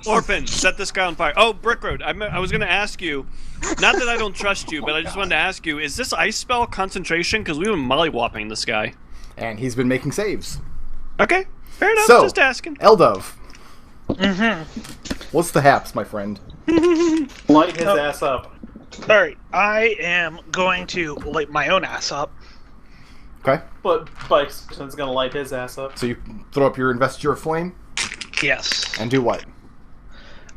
Orphan, set this guy on fire. Oh, Brick Road, I was going to ask you, not that I don't trust you, but I just wanted to ask you, is this ice spell concentration? Because we've been mollywopping this guy. And he's been making saves. Okay, fair enough, So, just asking. Eldove. What's the haps, my friend? Light his ass up. Alright, I am going to light my own ass up. Okay. But by extension, it's gonna light his ass up. So you throw up your Investiture of Flame, Yes. and do what?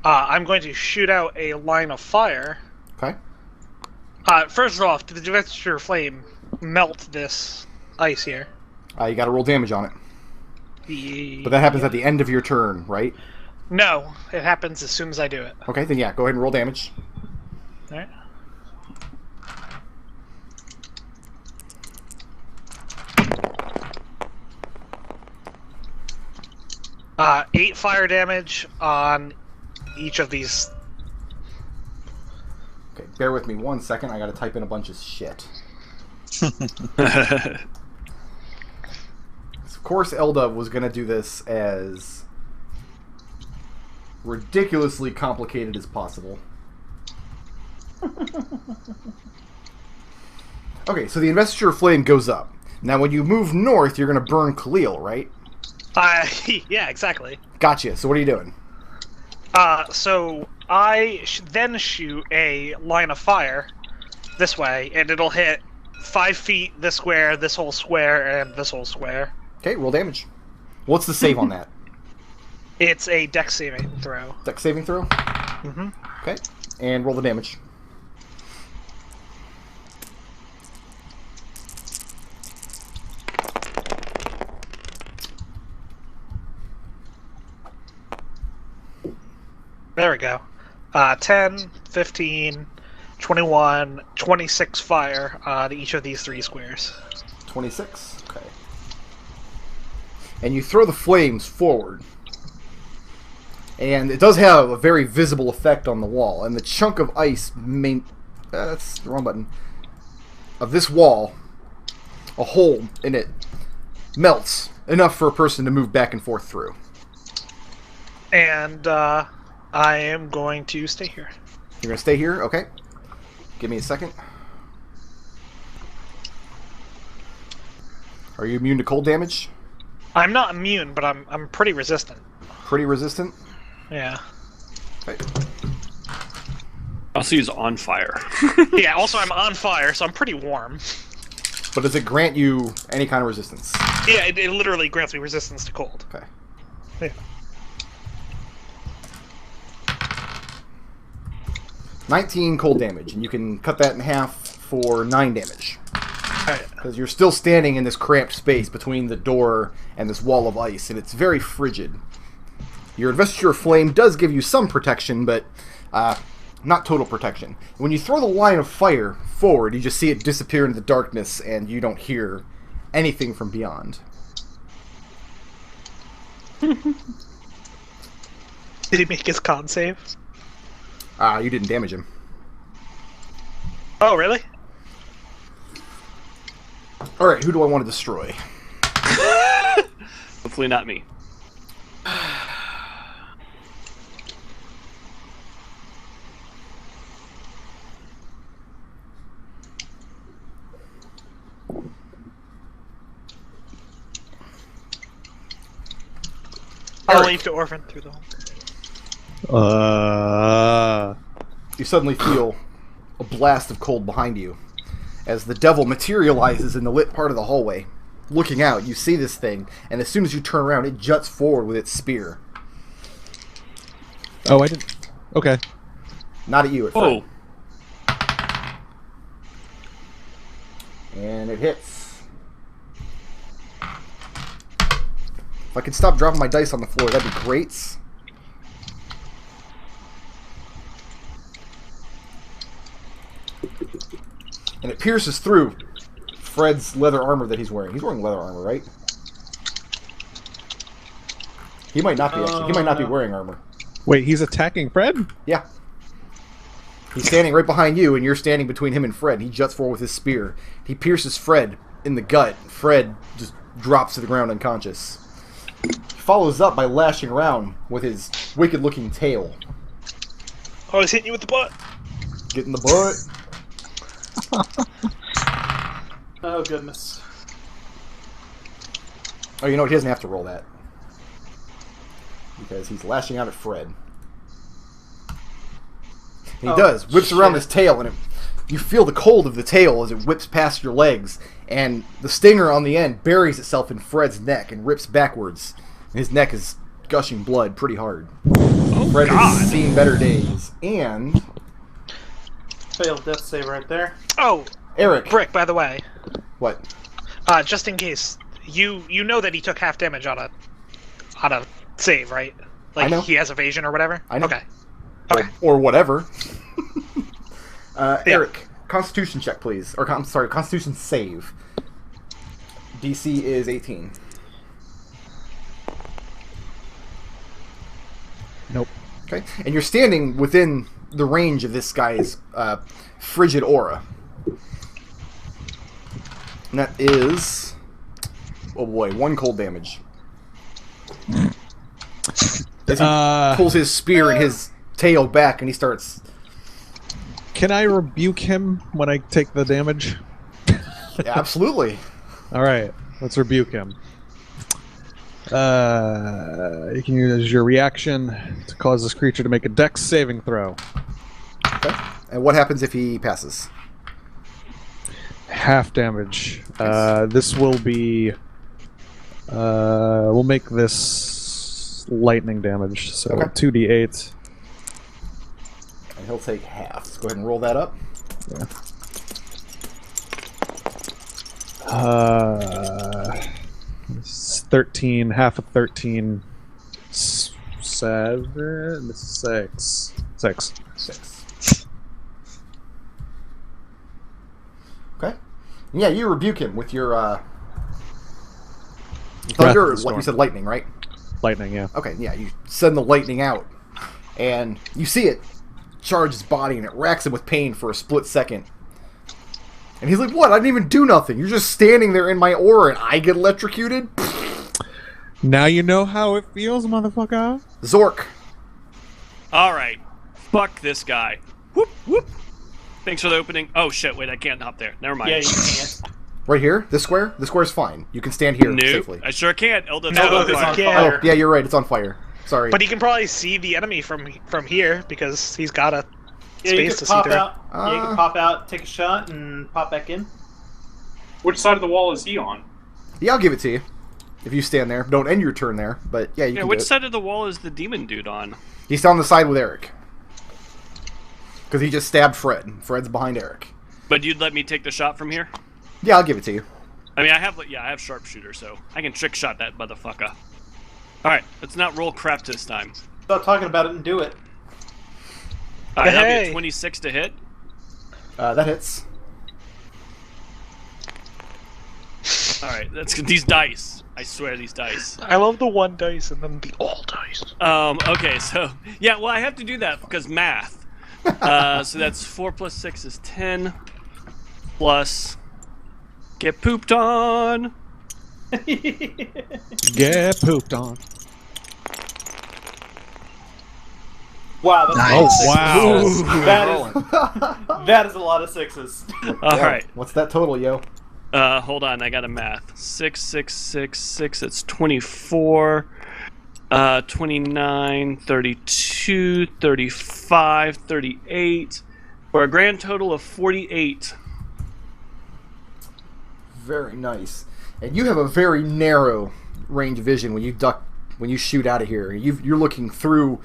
I'm going to shoot out a line of fire. Okay. First off, did the Investure Flame melt this ice here? You gotta roll damage on it. But that happens at the end of your turn, right? No, it happens as soon as I do it. Okay, then yeah, go ahead and roll damage. Alright. Uh, 8 fire damage on each of these. Okay, bear with me 1 second, I gotta type in a bunch of shit. Of course Eldove was gonna do this as ridiculously complicated as possible. Okay, so the Investiture of Flame goes up. Now when you move north, you're gonna burn Khalil, right? Yeah, exactly. Gotcha, so what are you doing? So I then shoot a line of fire this way, and it'll hit 5 feet this square, this whole square, and this whole square. Okay, roll damage. What's the save on that? It's a dex saving throw. Dex saving throw? Mm-hmm. Okay, and roll the damage. There we go. 10, 15, 21, 26 fire on each of these 3 squares. 26? Okay. And you throw the flames forward. And it does have a very visible effect on the wall. And the chunk of ice, that's the wrong button, of this wall, a hole in it, melts enough for a person to move back and forth through. And, I am going to stay here. You're going to stay here? Okay. Give me a second. Are you immune to cold damage? I'm not immune, but I'm pretty resistant. Pretty resistant? Yeah. Okay. Also use on fire. Yeah, also I'm on fire, so I'm pretty warm. But does it grant you any kind of resistance? Yeah, it literally grants me resistance to cold. Okay. Yeah. 19 cold damage, and you can cut that in half for 9 damage. Alright. Because you're still standing in this cramped space between the door and this wall of ice, and it's very frigid. Your Investiture of Flame does give you some protection, but not total protection. When you throw the line of fire forward, you just see it disappear into the darkness, and you don't hear anything from beyond. Did he make his con save? You didn't damage him. Oh, really? Alright, who do I want to destroy? Hopefully not me. I'll Arik. leave to Orphan through the hole. You suddenly feel a blast of cold behind you as the devil materializes in the lit part of the hallway. Looking out, you see this thing, and as soon as you turn around, it juts forward with its spear. Oh, I didn't. Okay. Not at you, at Fred. Oh, And it hits. If I could stop dropping my dice on the floor, that'd be great. And it pierces through Fred's leather armor that he's wearing. He's wearing leather armor, right? He might not be, actually. He might not be wearing armor. Wait, he's attacking Fred? Yeah. He's standing right behind you, and you're standing between him and Fred. He juts forward with his spear. He pierces Fred in the gut. Fred just drops to the ground unconscious. He follows up by lashing around with his wicked-looking tail. Oh, he's hitting you with the butt. Get in the butt. Oh, goodness. Oh, you know what? He doesn't have to roll that. Because he's lashing out at Fred. And he does. Whips around his tail, and you feel the cold of the tail as it whips past your legs. And the stinger on the end buries itself in Fred's neck and rips backwards. And his neck is gushing blood pretty hard. Oh, Fred God. has seen better days. And Failed death save right there. Oh, Arik. Brick, by the way. What? Just in case, you know that he took half damage on a save, right? Like I know. he has evasion or whatever. I know. Okay. Okay. Or whatever. Arik, Constitution check, please. Or, I'm sorry, Constitution save. DC is 18. Nope. Okay. And you're standing within the range of this guy's frigid aura. And that is... Oh boy, 1 cold damage. As he pulls his spear and his tail back and he starts... Can I rebuke him when I take the damage? Absolutely. Alright, let's rebuke him. You can use your reaction to cause this creature to make a dex saving throw. Okay. And what happens if he passes? Half damage. This will be... we'll make this lightning damage, so Okay. 2d8. And he'll take half. Let's go ahead and roll that up. Yeah. 13, half of 13, 7, 6. 6. 6. Okay. Yeah, you rebuke him with your thunder, or Breath what you said, lightning, right? Lightning, yeah. Okay, yeah, you send the lightning out, and you see it charge his body, and it racks him with pain for a split second. And he's like, "What? I didn't even do nothing. You're just standing there in my aura, and I get electrocuted?" Now you know how it feels, motherfucker. Zork. All right. Fuck this guy. Whoop, whoop. Thanks for the opening. Oh, shit. Wait, I can't hop there. Never mind. Yeah, you can't. Right here? This square? This square's fine. You can stand here Nope. safely. I sure can't. Eldove's No, on it's fire. on Yeah. fire. Oh, yeah, you're right. It's on fire. Sorry. But he can probably see the enemy from here because he's got a Yeah, you space can to see pop through. out. Yeah, you can pop out, take a shot, and pop back in. Which side of the wall is he on? Yeah, I'll give it to you. If you stand there. Don't end your turn there, but yeah, you Yeah, can which do it. side of the wall is the demon dude on? He's on the side with Arik. Because he just stabbed Fred. Fred's behind Arik. But you'd let me take the shot from here? Yeah, I'll give it to you. I mean, I have sharpshooter, so I can trick shot that motherfucker. All right, let's not roll crap this time. Stop talking about it and do it. All right, that'll be Hey. a 26 to hit. That hits. All right, that's these dice. I swear, these dice. I love the 1 dice and then the all dice. Okay, so yeah, well, I have to do that because math. So that's 4 plus 6 is 10. Plus, get pooped on. Get pooped on. Wow, that's Nice. a lot of sixes. Oh, wow. That is a lot of sixes. All right. What's that total, yo? Hold on, I got a math. 6, 6, 6, 6, it's 24. 29, 32, 35, 38. For a grand total of 48. Very nice. And you have a very narrow range of vision when you shoot out of here. You're looking through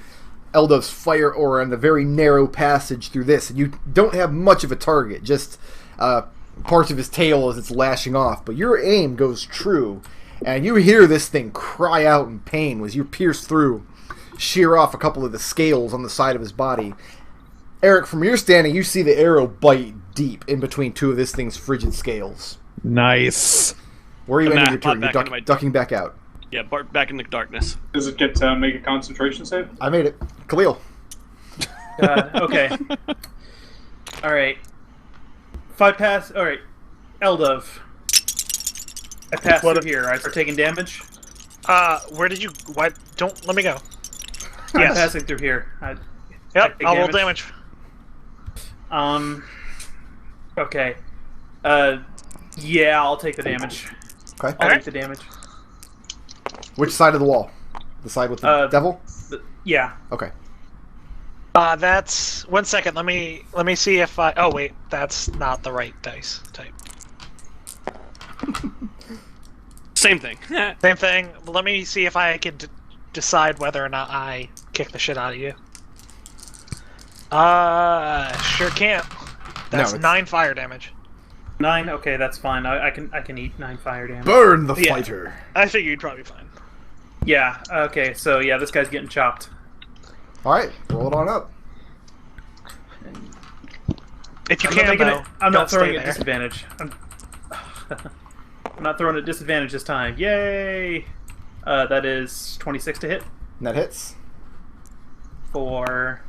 Eldove's fire aura and the very narrow passage through this. And you don't have much of a target, just parts of his tail as it's lashing off. But your aim goes true, and you hear this thing cry out in pain as you pierce through, shear off a couple of the scales on the side of his body. Arik, from your standing, you see the arrow bite deep in between two of this thing's frigid scales. Nice. Where are you The ending map, your turn? back You're into my- ducking back out. Yeah, back in the darkness. Does it get to make a concentration save? I made it. Khalil. Okay. Alright. If I pass... Alright. Eldove. I pass through here. I start taking damage. Where did you? What? Don't let me go. I'm Yes. passing through here. Yep. take I'll roll damage. Okay. Yeah, I'll take the damage. Okay. I'll Okay. take the damage. Which side of the wall? The side with the devil? Yeah. Okay. That's 1 second. Let me see if I. Oh wait, that's not the right dice type. Same thing. Same thing. Let me see if I can decide whether or not I kick the shit out of you. Sure can't. That's it's- 9 fire damage. 9. Okay, that's fine. I can eat 9 fire damage. Burn the Yeah. fighter. I figure you'd probably be fine. Yeah. Okay. So yeah, this guy's getting chopped. All right, roll it on up. If you I'm can, not making though, it. I'm not don't throwing stay at there. disadvantage. I'm not throwing at disadvantage this time. Yay! That is 26 to hit And that hits. for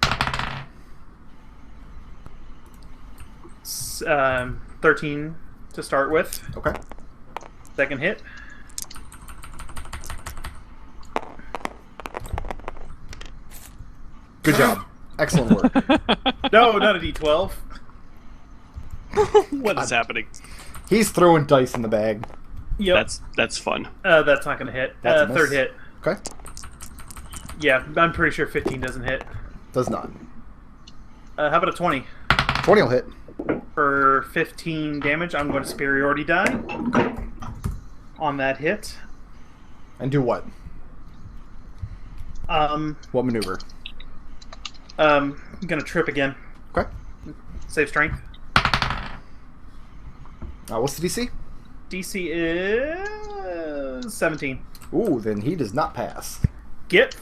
13 to start with. Okay. Second hit. Good job. Excellent work. No, not a D12. What is happening? He's throwing dice in the bag. Yep. That's fun. That's not gonna hit. That's a miss. Third hit. Okay. Yeah, I'm pretty sure 15 doesn't hit. Does not. How about a 20? 20 will hit. For 15 damage, I'm going to superiority die on that hit. And do what? What maneuver? I'm gonna trip again. Okay. Save strength. What's the DC? DC is 17. Ooh, then he does not pass. Get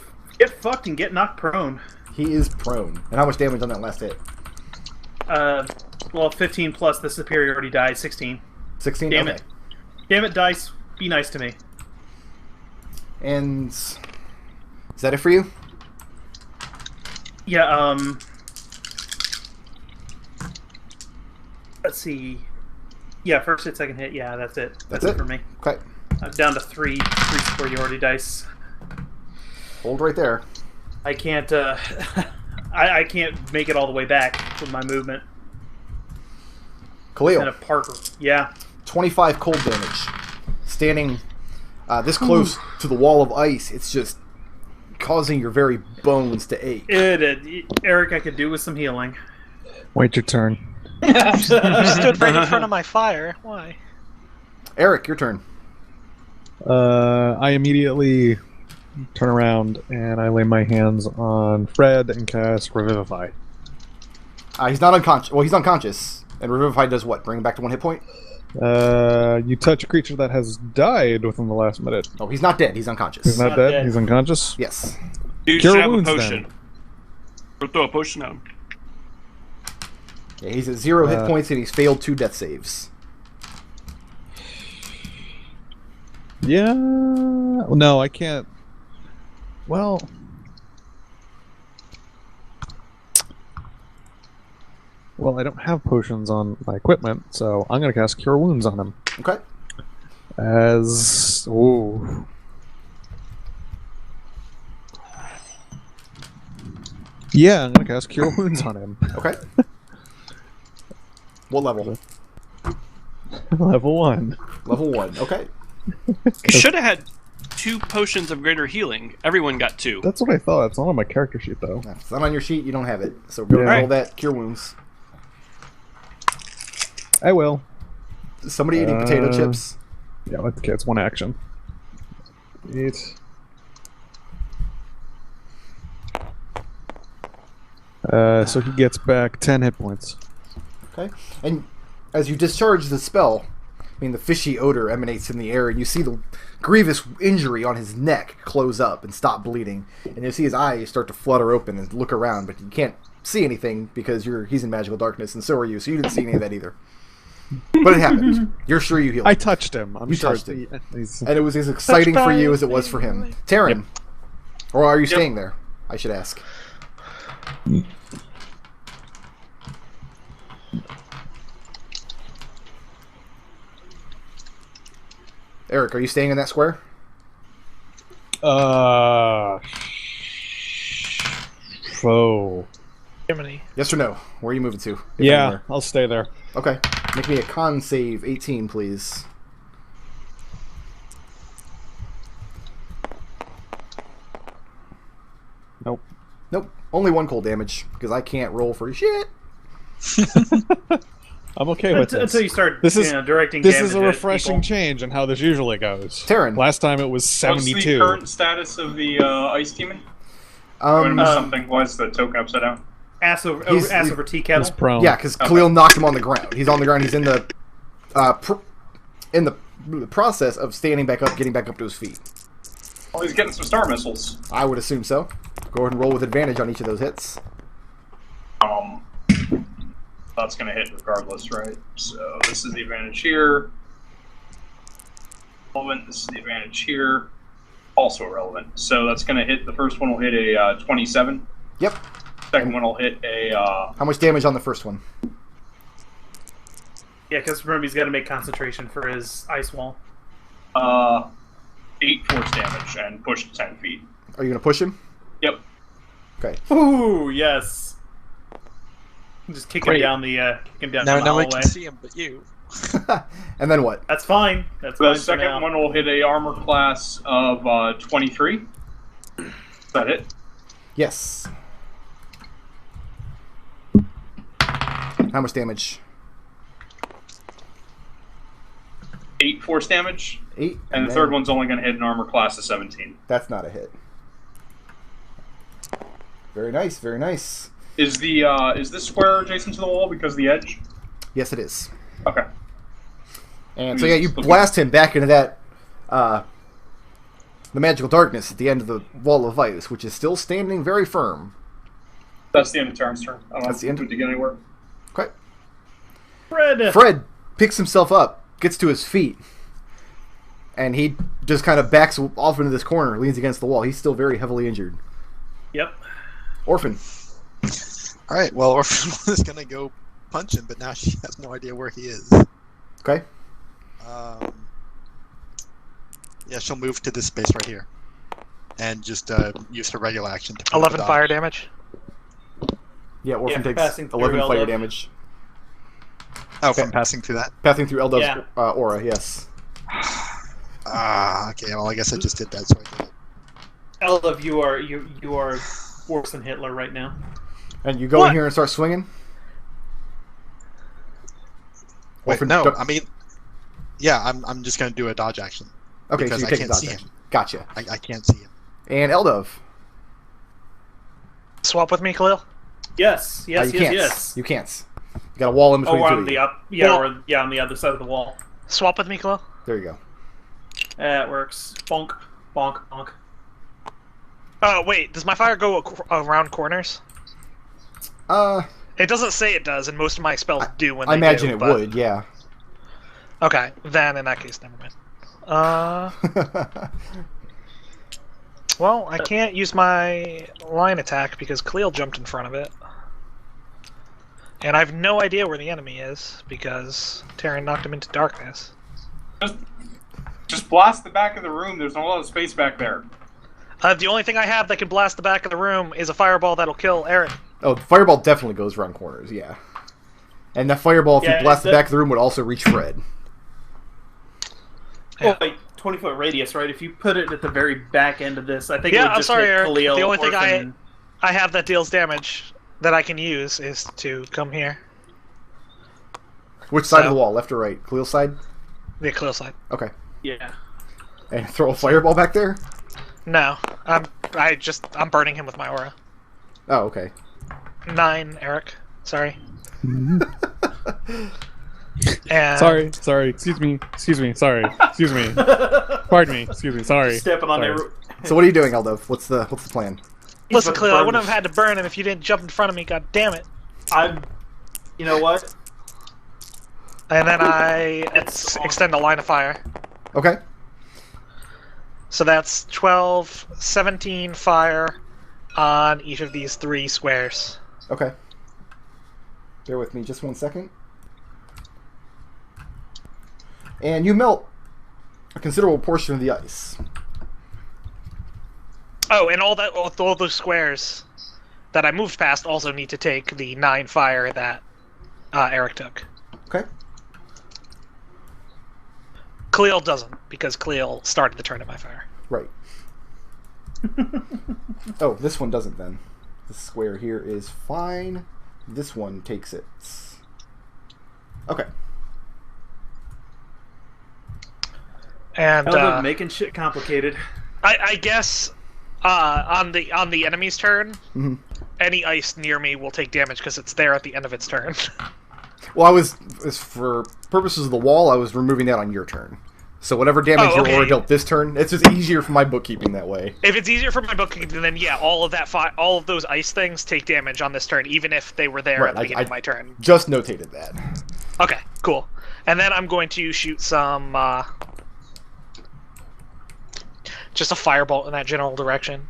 fucked and get knocked prone. He is prone. And how much damage on that last hit? Well, 15 plus the superiority die, 16. 16? Damn Okay. it. Damn it, dice. Be nice to me. And is that it for you? Yeah, let's see. Yeah, first hit, second hit. Yeah, that's it. That's it it? for me. Okay. I'm down to three superiority dice. Hold right there. I can't, I can't make it all the way back with my movement. Khalil, And a Parker. Yeah. 25 cold damage. Standing this close to the wall of ice, it's just causing your very bones to ache. Arik, I could do with some healing. Wait your turn. You stood right in front of my fire. Why? Arik, your turn. I immediately turn around and I lay my hands on Fred and cast Revivify. He's not unconscious. Well, he's unconscious. And Revivify does what? Bring him back to 1 hit point? You touch a creature that has died within the last minute. Oh, he's not dead. He's unconscious. He's not Not dead. dead. He's unconscious. Yes. You Cure should have a wounds, potion. then. Or throw a potion at him. Yeah, he's at 0 hit points and he's failed 2 death saves. Yeah. No, I can't. Well. Well, I don't have potions on my equipment, so I'm gonna cast Cure Wounds on him. Okay. As ooh. Yeah, I'm gonna cast Cure Wounds on him. Okay. What level? Level 1. Level 1. Okay. You should have had 2 potions of greater healing. Everyone got 2. That's what I thought. It's not on my character sheet though. If it's not on your sheet, you don't have it. So go Yeah. roll that Cure Wounds. I will. Somebody eating potato chips? Yeah, okay, it's 1 action. 8. So he gets back 10 hit points. Okay. And as you discharge the spell, I mean, the fishy odor emanates in the air, and you see the grievous injury on his neck close up and stop bleeding. And you see his eyes start to flutter open and look around, but you can't see anything because he's in magical darkness, and so are you, so you didn't see any of that either. But it happened. You're sure you healed I him. touched him. I'm You sure touched him. he's- And it was as exciting for you as it was for him. Tarin, or are you staying there? I should ask. Arik, are you staying in that square? Oh. Jiminy. Yes or no? Where are you moving to? If Yeah, anywhere? I'll stay there. Okay. Make me a con save 18, please. Nope. Nope. Only 1 cold damage, because I can't roll for shit. I'm okay with this. Until you start This is directing this damage is a at refreshing people. change in how this usually goes. Tarin. Last time it was What's the 72. current status of the ice demon? I'm gonna miss something. Why is the token upside down? Ass over tea He's kettle. prone. Yeah, because Khalil knocked him on the ground. He's on the ground. He's in the process of standing back up, getting back up to his feet. Oh, he's getting some star missiles. I would assume so. Go ahead and roll with advantage on each of those hits. That's gonna hit regardless, right? So this is the advantage here. Relevant. This is the advantage here. Also irrelevant. So that's gonna hit. The first one will hit a 27. Yep. Second one will hit a. How much damage on the first one? Yeah, because remember he's got to make concentration for his ice wall. 8 force damage and push to 10 feet. Are you going to push him? Yep. Okay. Ooh, yes. Just kick him Great. down the Now the I hallway. can see him, but you. And then what? That's fine. That's The fine for second now. one will hit a armor class of 23. Is that it? Yes. How much damage? 8 force damage. 8. And the then- third one's only going to hit an armor class of 17. That's not a hit. Very nice, very nice. Is this square adjacent to the wall because of the edge? Yes, it is. Okay. And so yeah, you blast him back into that, the magical darkness at the end of the wall of ice, which is still standing very firm. That's the end of Taran's turn. I don't That's the end. Did you get anywhere? Okay. Fred. Picks himself up, gets to his feet, and he just kind of backs off into this corner, leans against the wall. He's still very heavily injured. Yep. Orphan. Alright, well, Orphan was gonna go punch him, but now she has no idea where he is. Okay. Yeah, she'll move to this space right here. And just use her regular action to 11 dodge. fire damage. Yeah, Orphan Yeah, takes passing through 11 fire Eldove. damage. Oh, from passing through that? Passing through Eldove's Yeah. aura, yes. Okay, well, I guess I just did that, so I did it. Eldove, you are worse than Hitler right now. And you go in here and start swinging? Wait, Orphan, no, don't- I mean... Yeah, I'm just gonna do a dodge action. Okay, because so you I take can't the dodge see action. him. Gotcha. I can't see him. And Eldove. Swap with me, Khalil. Yes, yes, you yes, can't. yes. You can't. You got a wall in between Oh, we're two on of the you. up. Yeah, Well- we're on the other side of the wall. Swap with me, Khalil. There you go. That works. Bonk, bonk, bonk. Oh, wait. Does my fire go around corners? It doesn't say it does, and most of my spells do when they I imagine do, it but- would, yeah. Okay, then in that case, never mind. Well, I can't use my line attack because Khalil jumped in front of it. And I have no idea where the enemy is because Tarin knocked him into darkness. Just blast the back of the room. There's not a lot of space back there. The only thing I have that can blast the back of the room is a fireball that'll kill Arik. Oh, the fireball definitely goes around corners, yeah. And that fireball, if Yeah, you blast the that- back of the room, would also reach Fred. Oh, wait, 20-foot radius, right? If you put it at the very back end of this, I think it Yeah, would I'm just sorry, hit Eric. Khalil, The only thing Orphan. I have that deals damage that I can use is to come here. Which side of So- the wall, left or right? Khalil's side? The Khalil side. Okay. Yeah. And throw a fireball back there? No, I'm burning him with my aura. Oh, okay. 9, Eric. Sorry. And Sorry, excuse me, sorry, excuse me. Pardon me, excuse me, sorry. Stepping on Sorry. their... So what are you doing, Eldove? What's the plan? Listen, He's Khalil, I about to wouldn't burn have had to burn him if you didn't jump in front of me. God damn it! You know what? And then I That's- extend a line of fire. Okay. So that's 12, 17 fire on each of these 3 squares. Okay. Bear with me just 1 second. And you melt a considerable portion of the ice. Oh, and all those squares that I moved past also need to take the 9 fire that Arik took. Okay. Khalil doesn't, because Khalil started the turn at my fire. Right. Oh, this one doesn't then. This square here is fine. This one takes it. Okay. And Eldove making shit complicated. I guess on the enemy's turn, Mm-hmm. any ice near me will take damage because it's there at the end of its turn. Well, as for purposes of the wall, I was removing that on your turn. So whatever damage Oh, okay. your aura dealt this turn, it's just easier for my bookkeeping that way. If it's easier for my bookkeeping, then yeah, all of those ice things take damage on this turn, even if they were there Right, at the beginning of my turn. Just notated that. Okay, cool. And then I'm going to shoot some just a firebolt in that general direction.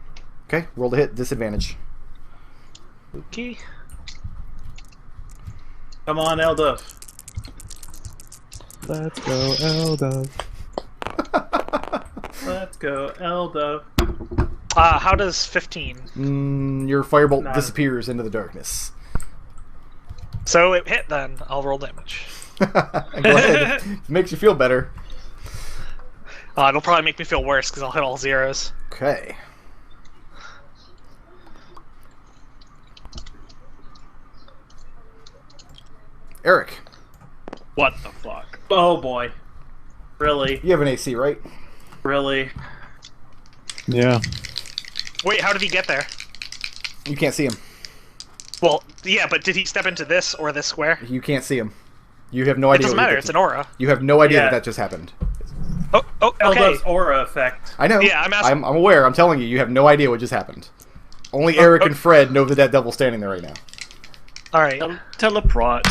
Okay, roll to hit, disadvantage. Okay. Come on, Eldove. Let's go, Eldove. Let's go, Eldove. How does 15? Your firebolt Not- disappears into the darkness. So it hit then. I'll roll damage. I'm glad. It makes you feel better. It'll probably make me feel worse because I'll hit all zeros. Okay. Arik, What the fuck? Oh boy. Really? you have an AC, right? Really? Yeah. Wait, how did he get there? You can't see him. Well, yeah, but did he step into this or this square? You can't see him. You have no It idea. doesn't what he matter. did It's to- an aura. You have no idea Yeah. that just happened. Oh, okay. Eldove's aura effect. I know. Yeah, I'm asking- I'm aware. I'm telling you, you have no idea what just happened. Only Arik and Fred know that devil's standing there right now. All right. Teleprot.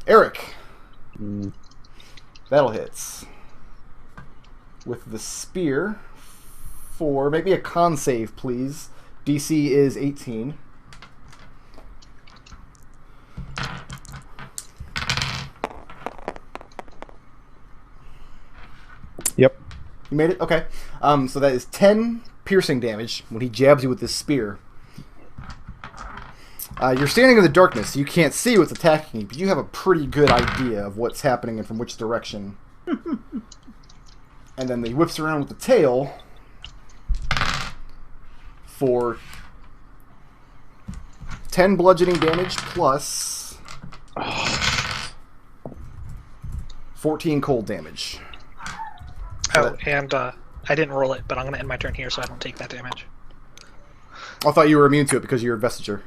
Arik. That'll hit. With the spear. For make me a con save, please. DC is 18. Yep. You made it? Okay. So that is 10 piercing damage when he jabs you with this spear. You're standing in the darkness, so you can't see what's attacking you, but you have a pretty good idea of what's happening and from which direction. And then he whips around with the tail for 10 bludgeoning damage plus 14 cold damage. Oh, and I didn't roll it, but I'm going to end my turn here so I don't take that damage. I thought you were immune to it because of your investiture.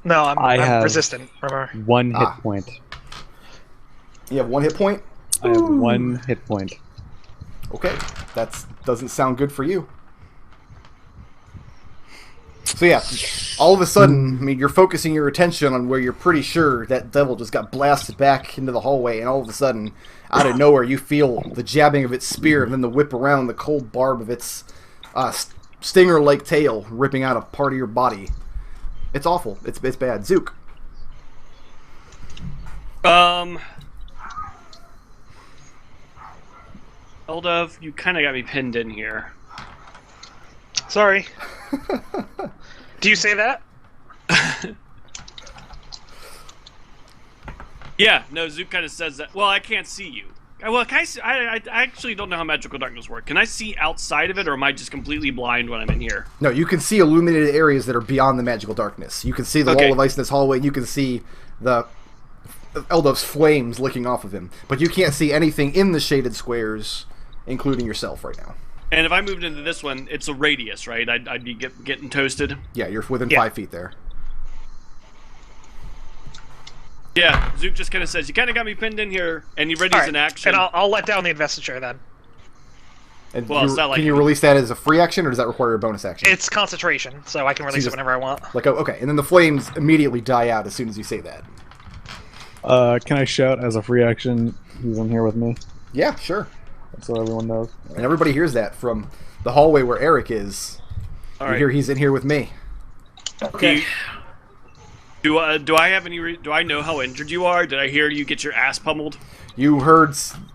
No, I'm I have- resistant, remember? 1 hit Ah. point. You have 1 hit point? I have 1 hit point. Okay, that doesn't sound good for you. So yeah, all of a sudden, I mean, you're focusing your attention on where you're pretty sure that devil just got blasted back into the hallway, and all of a sudden, out of nowhere, you feel the jabbing of its spear, and then the whip around, the cold barb of its stinger-like tail ripping out a part of your body. It's awful. It's bad. Zook. Eldove, you kind of got me pinned in here. Sorry. Do you say that? Yeah, no, Zook kind of says that. Well, I can't see you. Well, can I, see, I actually don't know how magical darkness works. Can I see outside of it, or am I just completely blind when I'm in here? No, you can see illuminated areas that are beyond the magical darkness. You can see the Okay. wall of ice in this hallway. You can see the Eldove's flames licking off of him. But you can't see anything in the shaded squares, including yourself right now. And if I moved into this one, it's a radius, right? I'd be getting toasted. Yeah, you're within Yeah. 5 feet there. Yeah, Zook just kind of says, you kind of got me pinned in here, and he readies All right. an action. And I'll let down the investiture then. And Well, it's not like can you release that as a free action, or does that require a bonus action? It's concentration, so I can release it just- whenever I want. Like, oh, okay. And then the flames immediately die out as soon as you say that. Can I shout as a free action, he's in here with me? Yeah, sure. So everyone knows. And everybody hears that from the hallway where Arik is. All You right. hear he's in here with me. Okay. Do I have any? Do I know how injured you are? Did I hear you get your ass pummeled? You heard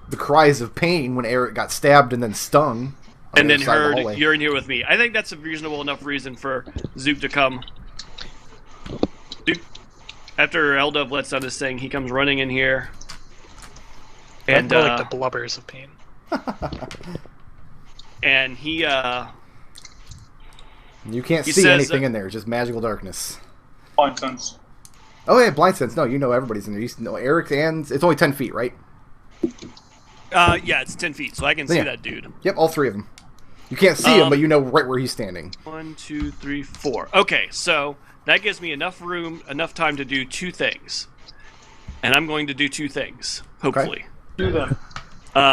the cries of pain when Arik got stabbed and then stung. on and the then other side of the heard hallway. you're in here with me. I think that's a reasonable enough reason for Zook to come. Zook, after Eldove lets out his thing, he comes running in here. And More like the blubbers of pain. and he You can't He see says, anything in there, just magical darkness. Blind sense. Oh yeah, blind sense. No, you know everybody's in there. You know Arik and it's only 10 feet, right? yeah, it's 10 feet, so I can see Yeah. that dude. Yep, all three of them. You can't see him, but you know right where he's standing. 1, 2, 3, 4. Okay, so that gives me enough room, enough time to do two things. And I'm going to do two things, hopefully. Do them.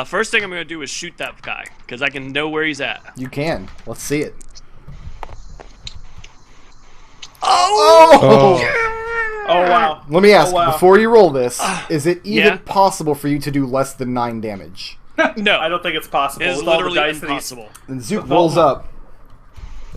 First thing I'm going to do is shoot that guy, because I can know where he's at. You can. Let's see it. Oh wow. Let me ask, Oh, wow. before you roll this, is it even yeah. possible for you to do less than 9 damage? No, I don't think it's possible. it is with all the literally dice that he's- impossible. And Zook rolls up.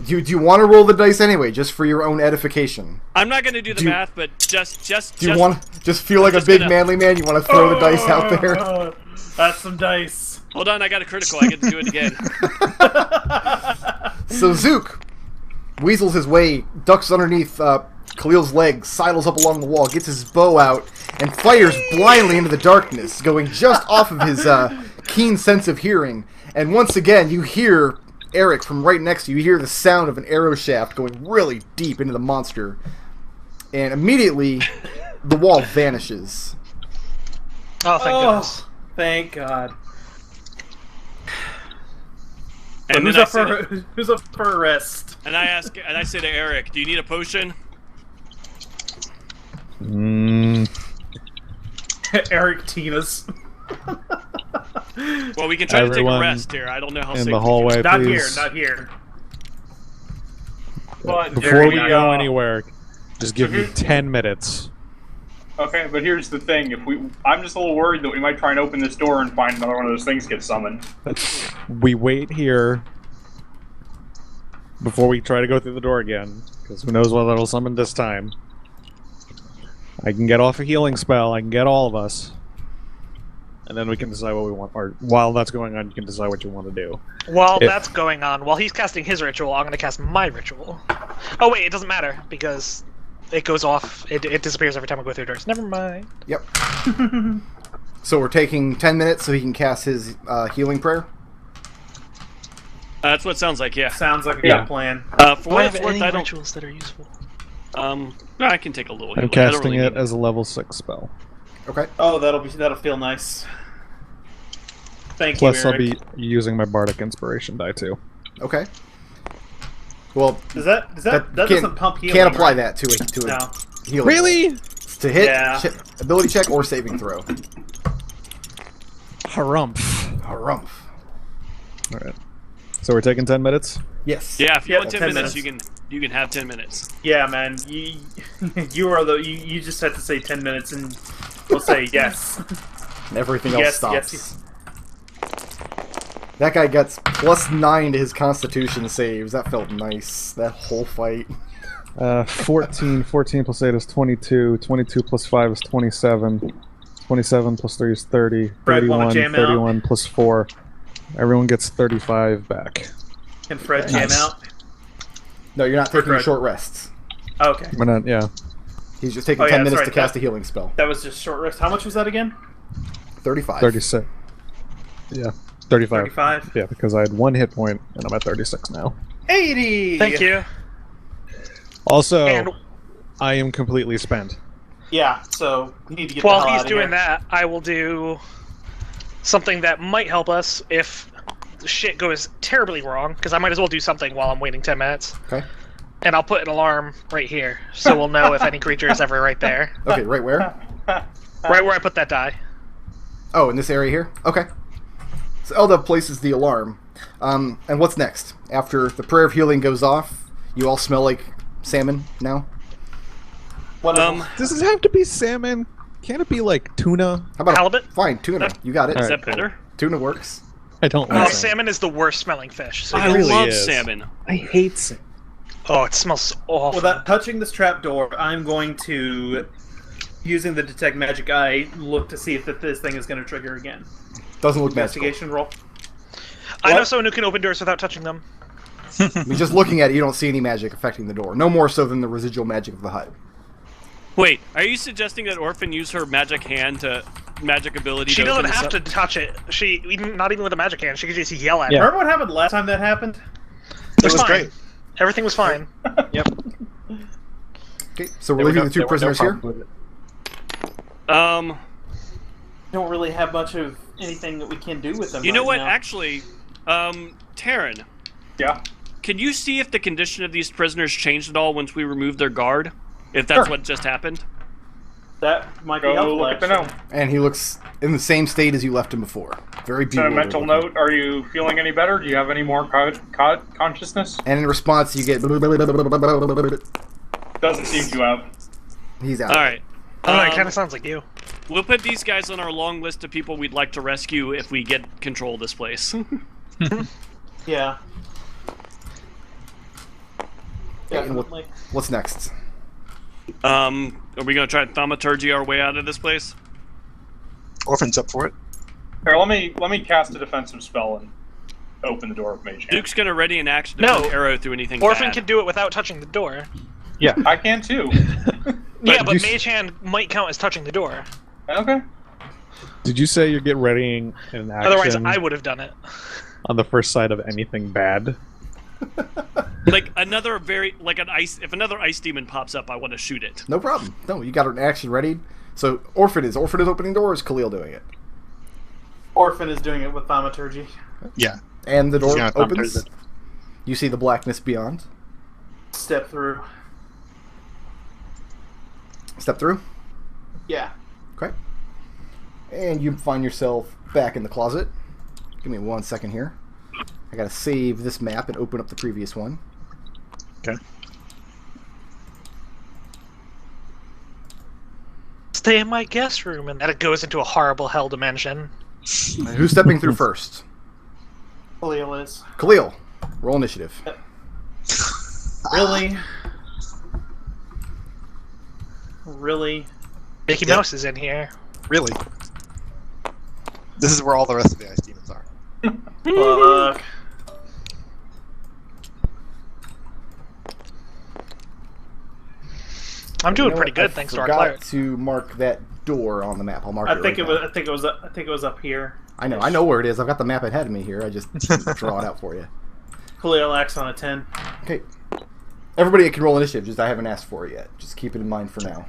Do you want to roll the dice anyway, just for your own edification? I'm not going to do the Do you- math, but just Do you want to just feel like a just big gonna- manly man? You want to throw the dice out there? That's some dice. Hold on, I got a critical. I get to do it again. So Zook weasels his way, ducks underneath Khalil's legs, sidles up along the wall, gets his bow out, and fires blindly into the darkness, going just off of his keen sense of hearing. And once again, you hear Arik from right next to you. You hear the sound of an arrow shaft going really deep into the monster. And immediately, the wall vanishes. Oh, thank goodness. Thank God. And who's then I up say for who's up for arrest? and I say to Arik, "Do you need a potion?" Eric Tina's. Well, we can try to take a Everyone rest here. I don't know how safe In we the can- hallway, Not please. here. Not here. But Before we there go anywhere, just give me Mhm. 10 minutes. Okay, but here's the thing: I'm just a little worried that we might try and open this door and find another one of those things get summoned. We wait here before we try to go through the door again, because who knows what that'll summon this time. I can get off a healing spell, I can get all of us, and then we can decide what we want. Or while that's going on, you can decide what you want to do. While If- that's going on, while he's casting his ritual, I'm going to cast my ritual. Oh wait, it doesn't matter, because it goes off, it disappears every time I go through doors. Never mind. Yep. So we're taking 10 minutes so he can cast his healing prayer. That's what it sounds like. Yeah. Sounds like a Yeah. good plan. For Do I what have it's worth, any I don't. rituals that are useful? No, I can take a little. I'm healing. I don't casting really it need- as a level 6 spell. Okay. Oh, that'll feel nice. Thank Plus, you, I'll be Eric. using my Bardic Inspiration die too. Okay. Well, That can't, doesn't pump healing. can't apply right? that to a No. healing. Really? It's to hit, Yeah. ability check, or saving throw. Harumph. Harumph. Alright. So we're taking 10 minutes? Yes. Yeah, if you Yep, want 10 minutes, you can have 10 minutes. Yeah, man. You just have to say 10 minutes and we'll say yes. And everything else Yes, stops. yes. That guy gets +9 to his Constitution saves. That felt nice. That whole fight. 14. 14 plus 8 is 22. 22 plus 5 is 27. 27 plus 3 is 30. Fred, wanna 31. jam out? 31 plus 4. Everyone gets 35 back. Can Fred jam Nice. out? No, you're not taking Fred. short rests. Okay. We're not, yeah. He's just taking Oh, 10 yeah, that's minutes right. to cast a healing spell. That was just short rest. How much was that again? 35. 36. Yeah. 35. 35. Yeah, because I had 1 hit point and I'm at 36 now. 80! Thank you. Also, And I am completely spent. Yeah, so we need to get while the hell he's out of doing here. that, I will do something that might help us if shit goes terribly wrong, because I might as well do something while I'm waiting 10 minutes. Okay. And I'll put an alarm right here, so we'll know if any creature is ever right there. Okay, right where? Right where I put that die. Oh, in this area here? Okay. So Eldove places the alarm. And what's next? After the prayer of healing goes off, you all smell like salmon now? Does it have to be salmon? Can't it be like tuna? How about Halibut? Fine, tuna. You got it. Is Alright, that better? Tuna works. I don't Oh, like salmon is the worst smelling fish. So I really love is. salmon. I hate salmon. oh, it smells awful. Without touching this trap door, I'm going to, using the detect magic eye, look to see if this thing is going to trigger again. Doesn't look magical. Investigation roll. I know someone who can open doors without touching them. I mean, just looking at it, you don't see any magic affecting the door. No more so than the residual magic of the hut. Wait, are you suggesting that Orphan use her magic hand to magic ability? She to doesn't open this have up? to touch it. Not even with a magic hand. She can just yell at Yeah. it. Remember what happened last time that happened? It was fine. great. Everything was fine. Yep. Okay, so we're leaving the two prisoners here. Don't really have much of anything that we can do with them. You know right what? now. Actually, Tarin, Yeah. can you see if the condition of these prisoners changed at all once we removed their guard? If that's Sure. what just happened? That might be Go helpful. look at the actually. note. And he looks in the same state as you left him before. Very Send a bewildered. mental looking. note. Are you feeling any better? Do you have any more consciousness? And in response, you get... Doesn't seem to have. He's out. All right. I don't know, it kind of sounds like you. We'll put these guys on our long list of people we'd like to rescue if we get control of this place. Yeah. Yeah, and Definitely. What's next? Are we going to try thaumaturgy our way out of this place? Orphan's up for it. Here, let me cast a defensive spell and open the door with Mage Hand. Duke's going to ready an action to No. send an arrow through anything Orphan bad. can do it without touching the door. I can too. Yeah, but you Mage Hand might count as touching the door. Okay. Did you say you get readying an action Otherwise, I would have done it. on the first sight of anything bad? Like another if another ice demon pops up, I want to shoot it. No problem. No, you got an action ready. So Orphan is opening doors. Khalil doing it, Orphan is doing it with thaumaturgy. Yeah. and the door Yeah, opens. thaumaturgy. You see the blackness beyond. Step through. Step through. Yeah. Okay. And you find yourself back in the closet. Give me 1 second here. I gotta save this map and open up the previous one. Okay. Stay in my guest room, and then it goes into a horrible hell dimension. And who's stepping through first? Khalil is. Khalil. Roll initiative. Really? Really? Mickey Yep. Mouse is in here. Really? This is where all the rest of the ice demons are. Fuck. I'm doing You know pretty what? good I thanks to our forgot cleric. to mark that door on the map. I'll mark it. I think right it was. now. I think it was up here. I know where it is. I've got the map ahead of me here. I just didn't draw it out for you. Khalil acts on a 10. Okay. Everybody can roll initiative. Just I haven't asked for it yet. Just keep it in mind for now.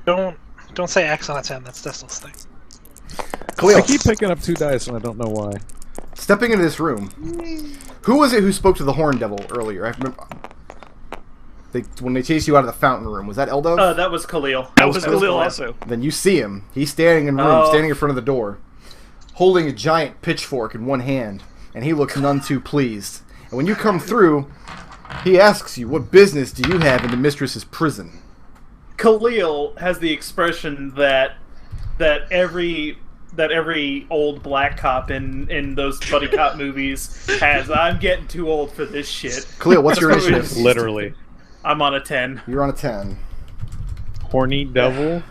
Don't say X on a 10. That's Destil's thing. Khalil, I keep picking up 2 dice and I don't know why. stepping into this room. Who was it who spoke to the Horn Devil earlier? I remember. When they chased you out of the fountain room, was that Eldove? That was Khalil. That was Khalil also. Then you see him. He's standing in the room, Oh. standing in front of the door, holding a giant pitchfork in one hand, and he looks none too pleased. And when you come through, he asks you, "What business do you have in the mistress's prison?" Khalil has the expression that every old black cop in those buddy cop movies has. I'm getting too old for this shit. Khalil, what's your That's what initiative? we- Literally. I'm on a 10. You're on a 10. Horny devil.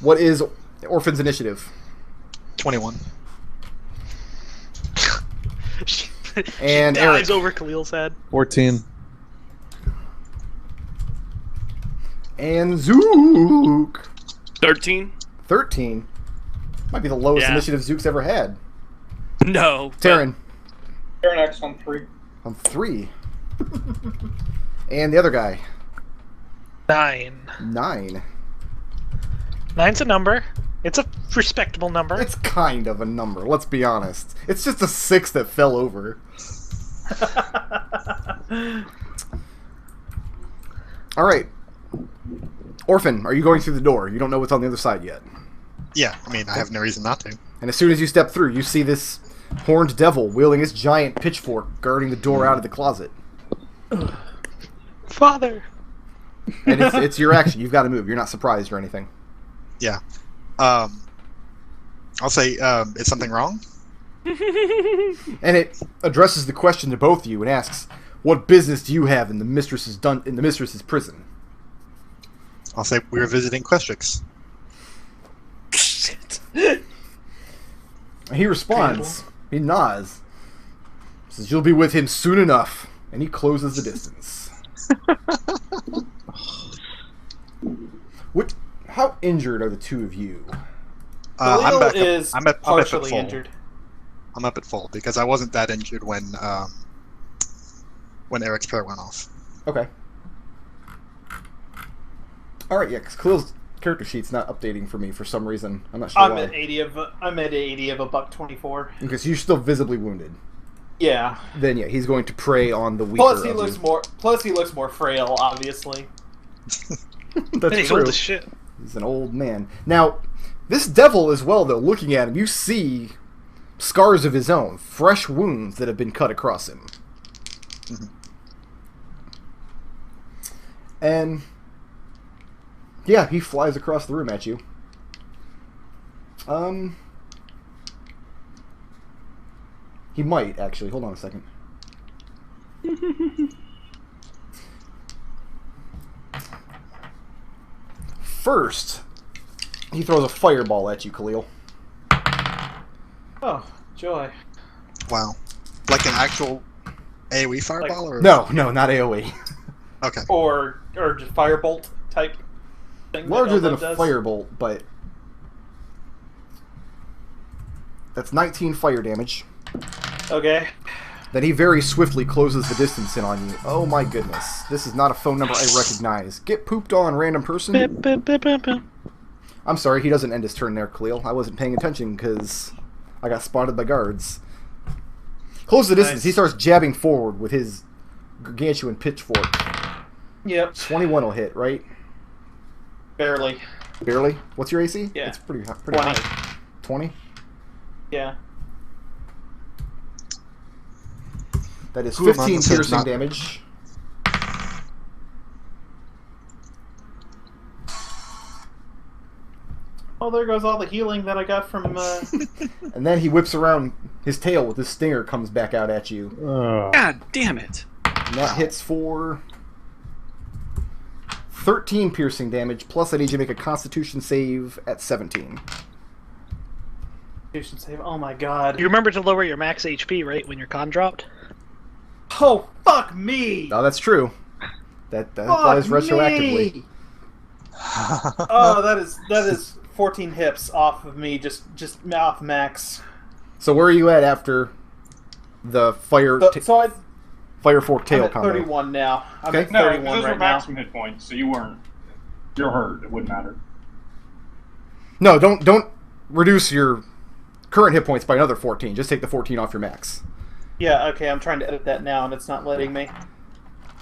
What is Orphan's initiative? 21. And She Arik. dives over Khalil's head. 14. And Zook. 13? 13. Might be the lowest Yeah. initiative Zook's ever had. No. Tarin Turn X on 3. on 3. And the other guy, 9. 9. 9's a number. It's a respectable number. It's kind of a number, let's be honest. It's just a 6 that fell over. Alright. Orphan, are you going through the door? You don't know what's on the other side yet. Yeah, I mean, I have no reason not to. And as soon as you step through, you see this horned devil wielding his giant pitchfork guarding the door out of the closet. Father. And it's your action. You've got to move. You're not surprised or anything. Yeah. I'll say, is something wrong? And it addresses the question to both of you and asks, "What business do you have in the mistress's prison?" I'll say, we were visiting Questrix. And he responds. He nods. Says you'll be with him soon enough, and he closes the distance. How injured are the two of you? Khalil I'm is I'm at partially full. injured. I'm up at full because I wasn't that injured when Eric's prayer went off. Okay. Alright, yeah, because Khalil's character sheet's not updating for me for some reason. I'm not sure I'm why. at 80 of a $124. Okay, so you're still visibly wounded. Yeah. Then yeah, he's going to prey on the weaker Plus he of looks you. more. Plus he looks more frail, obviously. That's He's true. old as shit. He's an old man. Now, this devil as well, though, looking at him, you see scars of his own, fresh wounds that have been cut across him. And yeah, he flies across the room at you. He might, actually. Hold on a second. First, he throws a fireball at you, Khalil. Oh, joy. Wow. Like an actual AoE fireball? Or... No, not AoE. Okay. Or just firebolt type thing. Larger than a Eldove does. firebolt, but that's 19 fire damage. Okay. Then he very swiftly closes the distance in on you. Oh my goodness. This is not a phone number I recognize. Get pooped on, random person. I'm sorry, he doesn't end his turn there, Khalil. I wasn't paying attention because I got spotted by guards. Close the distance. Nice. He starts jabbing forward with his gargantuan pitchfork. Yep. 21 will hit, right? Barely. Barely? What's your AC? Yeah. It's pretty 20. high. 20? Yeah. That is Who among 15 us has piercing not- damage. Oh, there goes all the healing that I got from. And then he whips around his tail with his stinger comes back out at you. God damn it. And that hits for 13 piercing damage, plus I need you to make a constitution save at 17. Constitution save. Oh my god. You remember to lower your max HP, right, when your con dropped? Oh fuck me. No, that's true. That Fuck applies retroactively. me. Oh, that is 14 hips off of me, just off max. So where are you at after the fire fire fork I'm tail at combo? 31 now. I'm Okay. at No, 31 those were right now. maximum hit points, so you're hurt. It wouldn't matter. No, don't reduce your current hit points by another 14. Just take the 14 off your max. Yeah, okay, I'm trying to edit that now, and it's not letting me.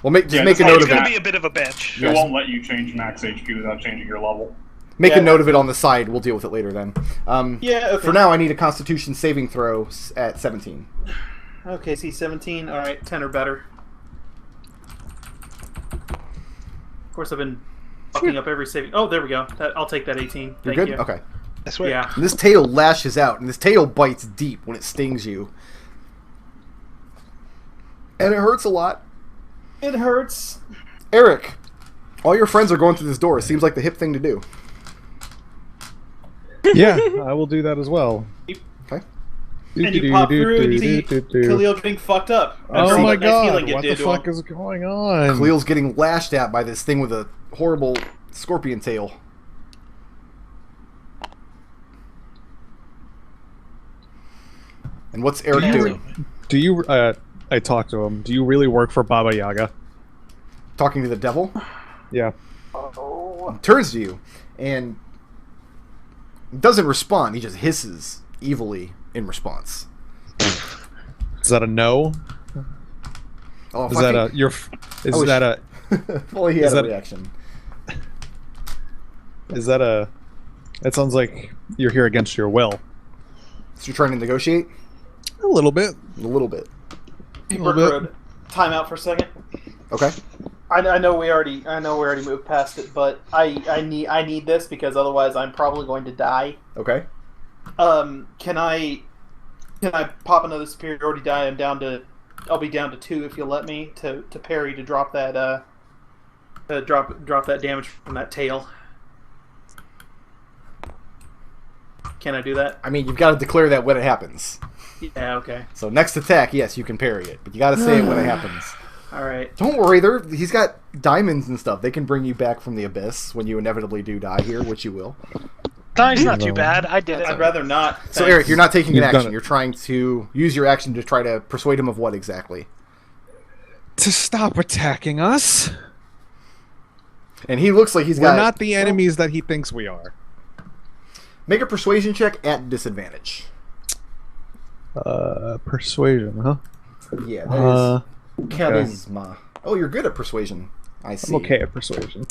Well, just Yeah, make a it's note It's of gonna it. be a bit of a bitch. It Yes. won't let you change max HP without changing your level. Make Yeah. a note of it on the side. We'll deal with it later then. Yeah, okay. For now, I need a Constitution saving throw at 17. Okay, see 17. All right, 10 or better. Of course, I've been fucking up every saving. Oh, there we go. I'll take that 18. You're Thank good? you. Okay. I swear. Yeah. And this tail lashes out, and this tail bites deep when it stings you. And it hurts a lot. It hurts. Arik, all your friends are going through this door. It seems like the hip thing to do. Yeah, I will do that as well. Okay. And you pop through and you see Khalil getting fucked up. Oh After my what nice god, healing it what the did to him. fuck is going on? Khalil's getting lashed at by this thing with a horrible scorpion tail. And what's Arik doing? Do you, I talked to him, do you really work for Baba Yaga? Talking to the devil? Yeah. Turns to you and doesn't respond. He just hisses evilly in response. Is that a no? Oh, if Is I that think- a, your, I is wish- that a, well, he is had a that- reaction. is that a, it sounds like you're here against your will. So you're trying to negotiate? A little bit. A little bit. little bit. Road. Time out for a second. Okay. I know we already moved past it, but I need this because otherwise I'm probably going to die. Okay. Can I pop another superiority die? I'll be down to 2 if you'll let me to parry to drop that drop that damage from that tail. Can I do that? I mean, you've got to declare that when it happens. Yeah, okay. So next attack, yes, you can parry it, but you got to say it when it happens. All right. Don't worry, he's got diamonds and stuff. They can bring you back from the abyss when you inevitably do die here, which you will. Time's not too bad. I did it. I'd rather not. So Arik, you're not taking an You've done action. it. You're trying to use your action to try to persuade him of what exactly? To stop attacking us. And he looks like he's We're got... not the enemies that he thinks we are. Make a persuasion check at disadvantage. Persuasion, huh? Yeah, that is charisma. Oh, you're good at persuasion. I see. I'm okay at persuasion.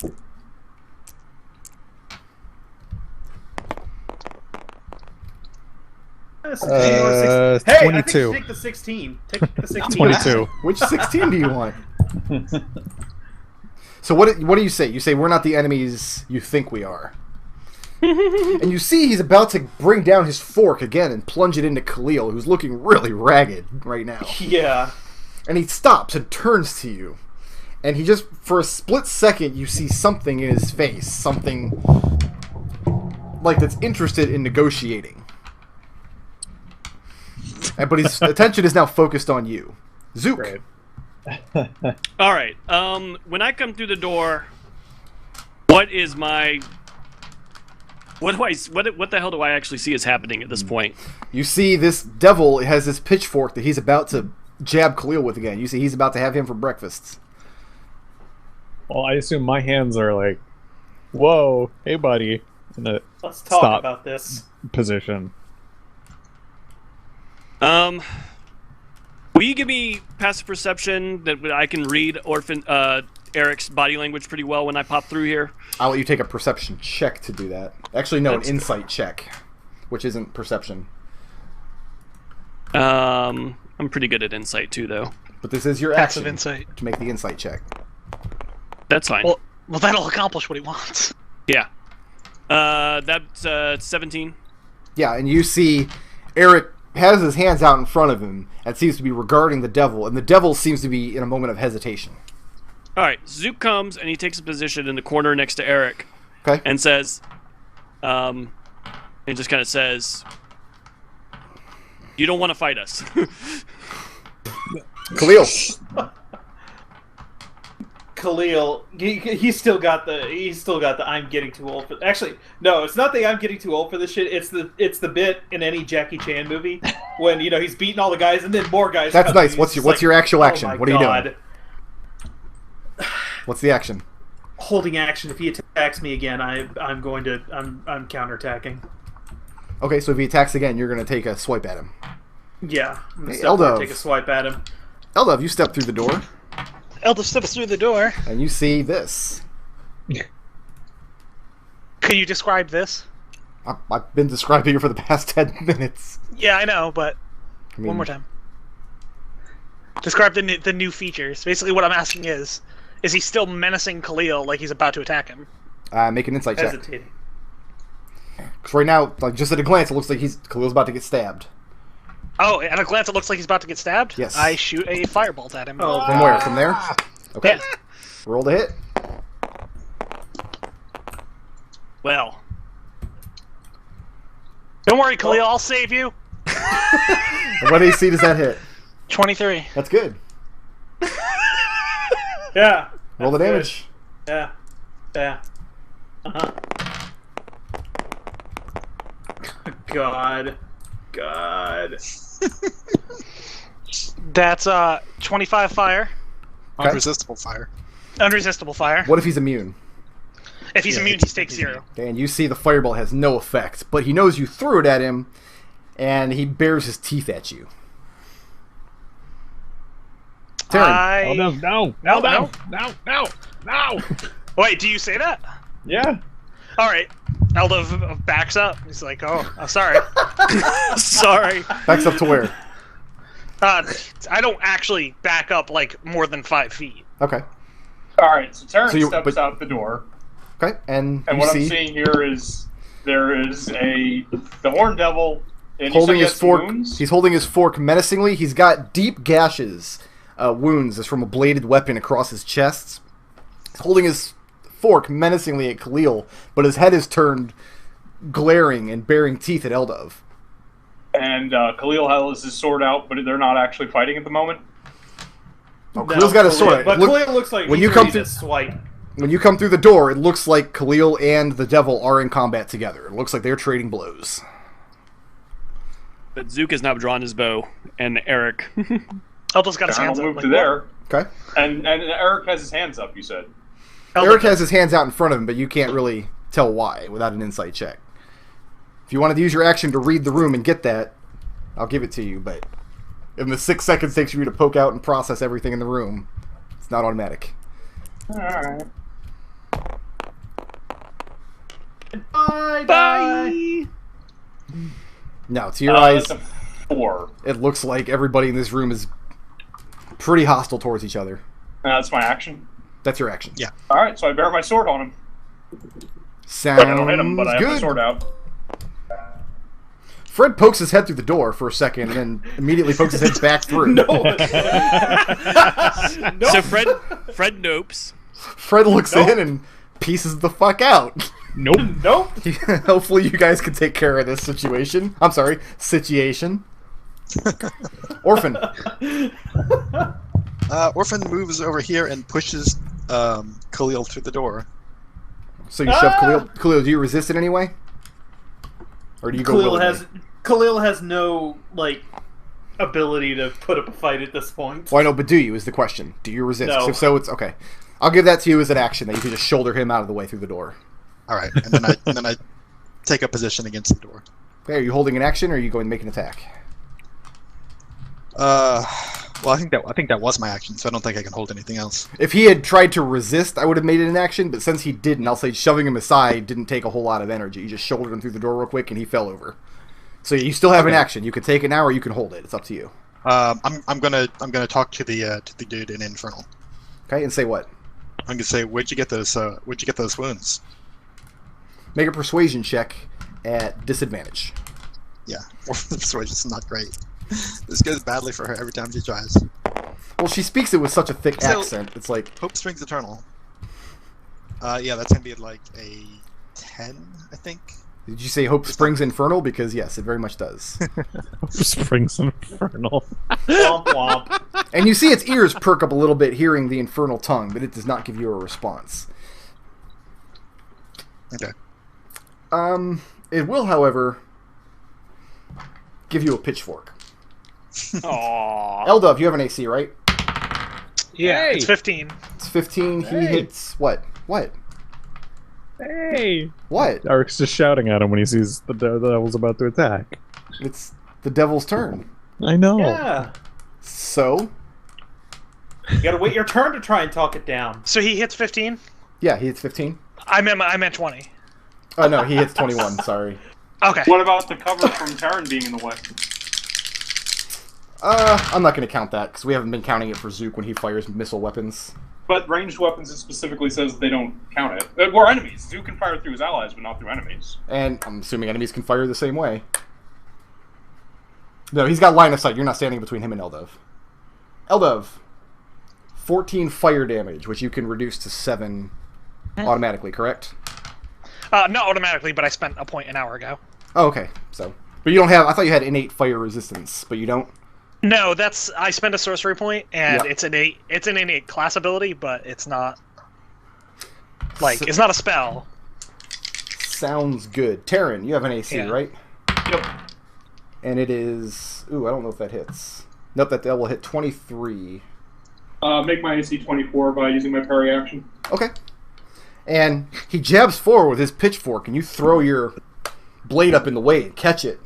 Hey, I think 22. you take the 16. Take the 16. 22. Which 16 do you want? So what do you say? You say we're not the enemies you think we are. And you see he's about to bring down his fork again and plunge it into Khalil, who's looking really ragged right now. Yeah. And he stops and turns to you. And he just, for a split second, you see something in his face. Something like that's interested in negotiating. But his attention is now focused on you. Zook. Great. All right. When I come through the door, what is my... What the hell do I actually see is happening at this point? You see this devil has this pitchfork that he's about to jab Khalil with again. You see he's about to have him for breakfast. Well, I assume my hands are like, whoa, hey buddy, in a Let's talk Stop. about this. position. Will you give me passive perception that I can read Orphan Arik's body language pretty well when I pop through here? I'll let you take a perception check to do that. Actually, no, That's an insight check, which isn't perception. I'm pretty good at insight too, though. But this is your Passive action insight. to make the insight check. That's fine. Well, that'll accomplish what he wants. Yeah. That's 17. Yeah, and you see Arik has his hands out in front of him and seems to be regarding the devil, and the devil seems to be in a moment of hesitation. All right. Zook comes and he takes a position in the corner next to Arik Okay? and says, and just kind of says, "You don't want to fight us." Khalil. Khalil, he's still got the I'm getting too old for. Actually, no, it's not the I'm getting too old for this shit. It's the bit in any Jackie Chan movie when he's beating all the guys and then more guys. That's come nice. and What's he's your just like, actual "Oh action? my What are you God." doing? What's the action? Holding action. If he attacks me again, I'm counterattacking. Okay, so if he attacks again, you're going to take a swipe at him. Yeah, I'm gonna Hey, step forward, Eldove. take a swipe at him. Eldove, you step through the door, Eldove steps through the door. and you see this. Can you describe this? I've been describing it for the past 10 minutes. Yeah, I know, but I mean, one more time. Describe the new features. Basically, what I'm asking is he still menacing Khalil like he's about to attack him? Make an insight check. Hesitating. Because right now, like just at a glance, it looks like Khalil's about to get stabbed. Oh, at a glance, it looks like he's about to get stabbed? Yes. I shoot a firebolt at him. Oh, From where? From there? Okay. Yeah. Roll to hit. Well, Don't worry, Khalil, I'll save you. And what AC does that hit? 23. That's good. Yeah. Roll the that's damage. good. Yeah. Uh-huh. God. That's 25 fire. Okay. Unresistible fire. Unresistible fire. What if he's immune? If he's immune, he takes 0. Okay, and you see the fireball has no effect, but he knows you threw it at him, and he bares his teeth at you. Tarin. Oh no, no, no, no, no, no, no. Wait, do you say that? Yeah. All right. Eldove backs up. He's like, "Oh, I'm sorry." sorry. Backs up to where? I don't actually back up like more than 5 feet. Okay. All right, so Terrence So you- steps but- out the door, Okay, and and you what see I'm seeing here is there is the Horn Devil, and holding you his said he fork. has wounds? He's holding his fork menacingly. He's got deep gashes, wounds as from a bladed weapon across his chest. He's holding his fork menacingly at Khalil, but his head is turned glaring and baring teeth at Eldove. And Khalil has his sword out, but they're not actually fighting at the moment. Oh, Khalil's got his sword. But Khalil looks like when he's you come ready through, to swipe. when you come through the door, it looks like Khalil and the devil are in combat together. It looks like they're trading blows. But Zook has now drawn his bow, and Arik. Eldove's got his I'll hands up. move Like, to there. Okay. And Arik has his hands up, you said. Arik has his hands out in front of him, but you can't really tell why without an insight check. If you wanted to use your action to read the room and get that, I'll give it to you, but in the 6 seconds it takes for you to poke out and process everything in the room, it's not automatic. Alright. Bye. Now, to your eyes, That's a 4. it looks like everybody in this room is pretty hostile towards each other. That's my action. That's your action. Yeah. Alright, so I bear my sword on him. Sounds I don't hit him, but I have my good. sword out. Fred pokes his head through the door for a second and then immediately pokes his head back through. No. So Fred nopes. Fred looks Nope. in and pieces the fuck out. Nope. Nope. Hopefully you guys can take care of this situation. I'm sorry, situation. Orphan. Orphan moves over here and pushes Khalil through the door. So you shove Khalil. Khalil, do you resist in any way? Or do you go Khalil has no ability to put up a fight at this point. Well, I know, but do you is the question. Do you resist? No. If so, it's okay. I'll give that to you as an action that you can just shoulder him out of the way through the door. All right, and then I take a position against the door. Okay, are you holding an action or are you going to make an attack? Well, I think that was my action, so I don't think I can hold anything else. If he had tried to resist, I would have made it an action, but since he didn't, I'll say shoving him aside didn't take a whole lot of energy. You just shouldered him through the door real quick and he fell over. So you still have an action. You can take it now or you can hold it. It's up to you. I'm gonna talk to the dude in Infernal. Okay, and say what? I'm gonna say, where'd you get those wounds? Make a persuasion check at disadvantage. Yeah, the persuasion's not great. This goes badly for her every time she tries. Well, she speaks it with such a thick So- accent. It's like, Hope Springs Eternal. Yeah, that's gonna be like a 10, I think. did you say Hope Springs Infernal? Because yes, it very much does. Springs Infernal. Womp womp. And you see its ears perk up a little bit hearing the infernal tongue, but it does not give you a response. Okay. It will, however, give you a pitchfork. Aww. Eldove, you have an AC, right? Yeah, Hey! it's 15. It's 15. He Hey. hits what? What? Hey! What? Arik's just shouting at him when he sees the devil's about to attack. It's the devil's turn. I know. Yeah. So, You gotta wait your turn to try and talk it down. So he hits 15? yeah, he hits 15. I meant 20. Oh no, he hits 21. Sorry. Okay. What about the cover from Tarin being in the way? I'm not going to count that because we haven't been counting it for Zook when he fires missile weapons. But ranged weapons, it specifically says they don't count it. We're enemies. Zook can fire through his allies, but not through enemies. And I'm assuming enemies can fire the same way. No, he's got line of sight. You're not standing between him and Eldove. Eldove, 14 fire damage, which you can reduce to 7 automatically, correct? Not automatically, but I spent a point an hour ago. Oh, okay. So, but you don't have. I thought you had innate fire resistance, but you don't. No, I spent a sorcery point, and Yeah. it's an innate class ability, but it's not So- it's not a spell. Sounds good. Tarin, you have an AC, Yeah. right? Yep. And it is. Ooh, I don't know if that hits. Nope, that will hit 23. Make my AC 24 by using my parry action. Okay. And he jabs forward with his pitchfork, and you throw your blade up in the way and catch it.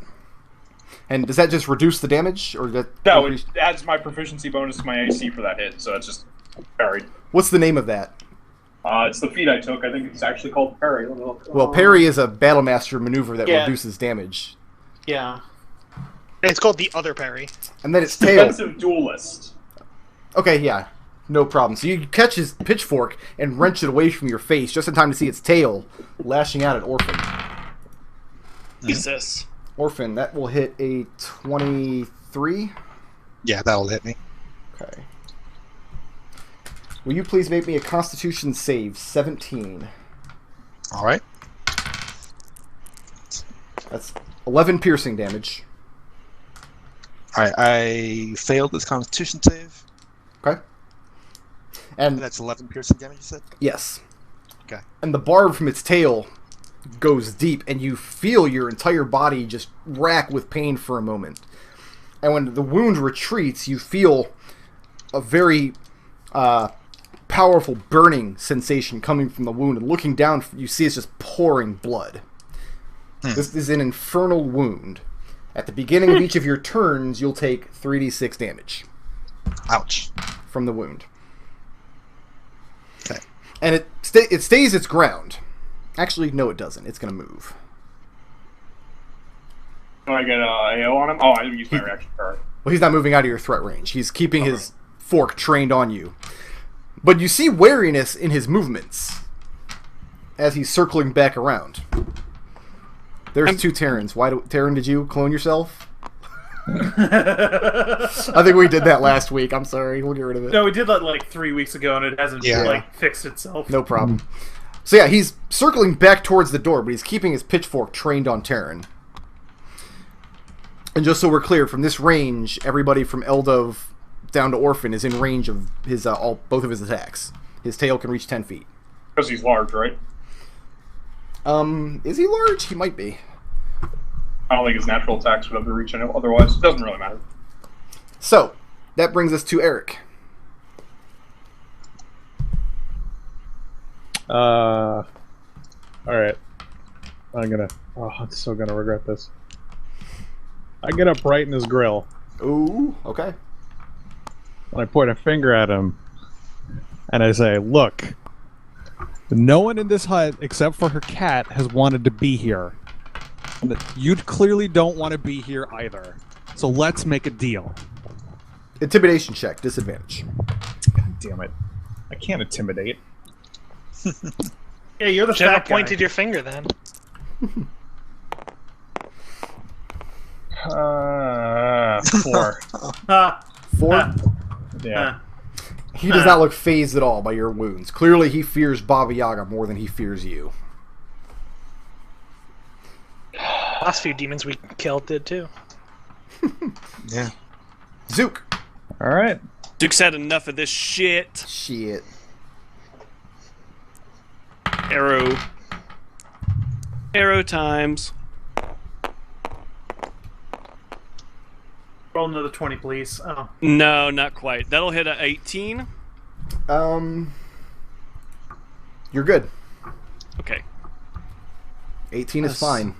And does that just reduce the damage, or does that No, increase- it adds my proficiency bonus to my AC for that hit, so it's just parried. What's the name of that? It's the feat I took. I think it's actually called parry. Let me look. Well, parry is a Battlemaster maneuver that Yeah. reduces damage. Yeah. It's called the other parry. And then its tail. Defensive duelist. Okay, yeah. No problem. So you catch his pitchfork and wrench it away from your face just in time to see its tail lashing out at Orphan. Jesus. Orphan, that will hit a 23. Yeah, that'll hit me. Okay. Will you please make me a Constitution save, 17? All right. That's 11 piercing damage. Alright, I failed this Constitution save. Okay. And And that's 11 piercing damage, you said? yes. Okay. And the barb from its tail goes deep, and you feel your entire body just rack with pain for a moment. And when the wound retreats, you feel a very powerful burning sensation coming from the wound. And looking down, you see it's just pouring blood. This is an infernal wound. At the beginning of each of your turns, you'll take 3d6 damage Ouch. from the wound. Okay. And it stays its ground. Actually, no, it doesn't. It's going to move. Do I get AO on him? Oh, I used my reaction card. Well, he's not moving out of your threat range. He's keeping his fork trained on you. But you see wariness in his movements as he's circling back around. There's two Terrans. Terran, did you clone yourself? I think we did that last week. I'm sorry. We'll get rid of it. No, we did that like 3 weeks ago, and it hasn't fixed itself. No problem. So yeah, he's circling back towards the door, but he's keeping his pitchfork trained on Terran. And just so we're clear, from this range, everybody from Eldove down to Orphan is in range of his both of his attacks. His tail can reach 10 feet. Because he's large, right? Is he large? He might be. I don't think his natural attacks would have the reach otherwise. It doesn't really matter. So, that brings us to Arik. Alright. I'm so gonna regret this. I get up right in his grill, Ooh, okay. and I point a finger at him, and I say, "Look, no one in this hut, except for her cat, has wanted to be here. And you clearly don't want to be here either. So let's make a deal." Intimidation check, disadvantage. God damn it. I can't intimidate. Yeah, you're the Should have fat guy. pointed your finger then. 4. Ah, 4? Yeah. He does not look phased at all by your wounds. Clearly, he fears Baba Yaga more than he fears you. Last few demons we killed did too. Yeah. Zook. Alright. Duke's had enough of this shit. Shit. Arrow. Arrow times. roll another 20, please. Oh. No, not quite. That'll hit a 18. You're good. Okay. 18 is Yes. fine.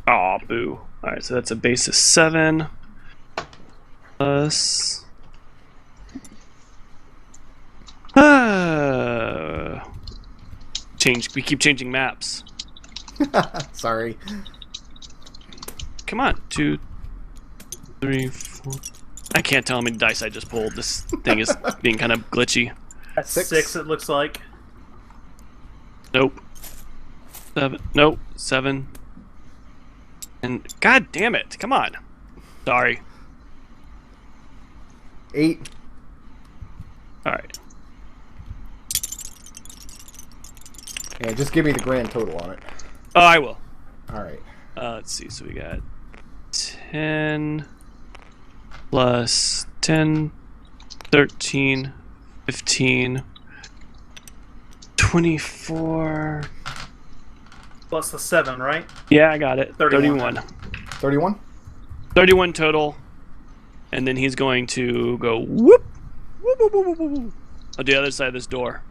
Aw, boo. Alright, so that's a base of 7. Plus... We keep changing maps. Sorry. Come on. 2, 3, 4... I can't tell how many dice I just pulled. This thing is being kind of glitchy. That's 6. 6, it looks like. Nope. 7. Nope. 7. And god damn it! Come on. Sorry. 8. All right. Yeah, just give me the grand total on it. Oh, I will. All right. Let's see. So we got 10 plus 10, 13, 15, 24. Plus the 7, right? Yeah, I got it. 31. 31? 31 total. And then he's going to go whoop, whoop, whoop, whoop, whoop, whoop. On the other side of this door.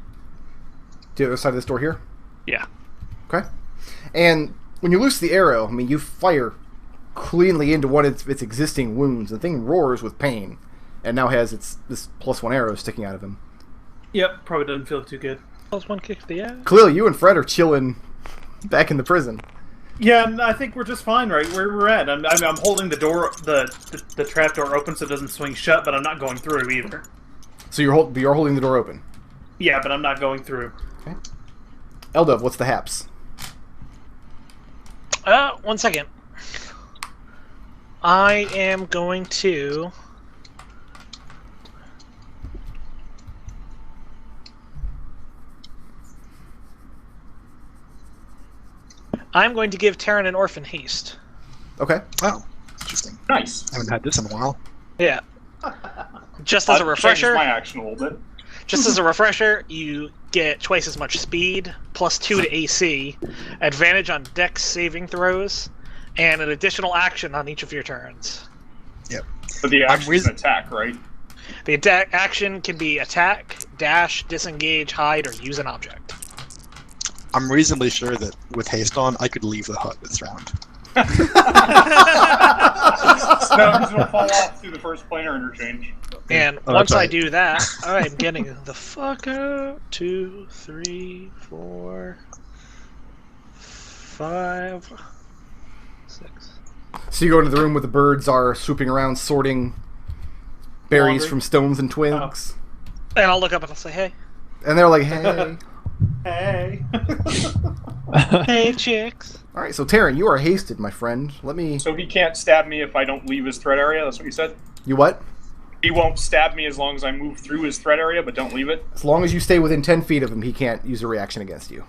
The other side of this door here? Yeah. Okay. And when you loose the arrow, I mean, you fire cleanly into one of its existing wounds. The thing roars with pain, and now has this +1 arrow sticking out of him. Yep, probably doesn't feel too good. Plus 1 kick to the ass. Khalil, you and Fred are chilling back in the prison. Yeah, and I think we're just fine right where we're at. I'm holding the door, the trap door open so it doesn't swing shut, but I'm not going through either. So you're holding the door open. Yeah, but I'm not going through. Okay. Eldove, what's the haps? 1 second. I am going to... I'm going to give Tarin and Orphan haste. Okay. Oh, interesting. Nice. I haven't had this in a while. Yeah. Just as a refresher, My action a little bit. just as a refresher, you get twice as much speed, plus 2 to AC, advantage on Dex saving throws, and an additional action on each of your turns. Yep. But the action is an attack, right? The action can be attack, dash, disengage, hide, or use an object. I'm reasonably sure that with haste on, I could leave the hut this round. No, because it'll fall off through the first planar interchange. And Oh, once that's I right. do that, I'm getting the fuck out. 2, 3, 4, 5, 6. So you go into the room where the birds are swooping around, sorting berries Water. from stones and twigs. And I'll look up and I'll say, hey. And they're like, hey. Hey. Hey, chicks. Alright, so Tarin, you are hasted, my friend. Let me... So he can't stab me if I don't leave his threat area? That's what you said? You what? He won't stab me as long as I move through his threat area, but don't leave it? As long as you stay within 10 feet of him, he can't use a reaction against you.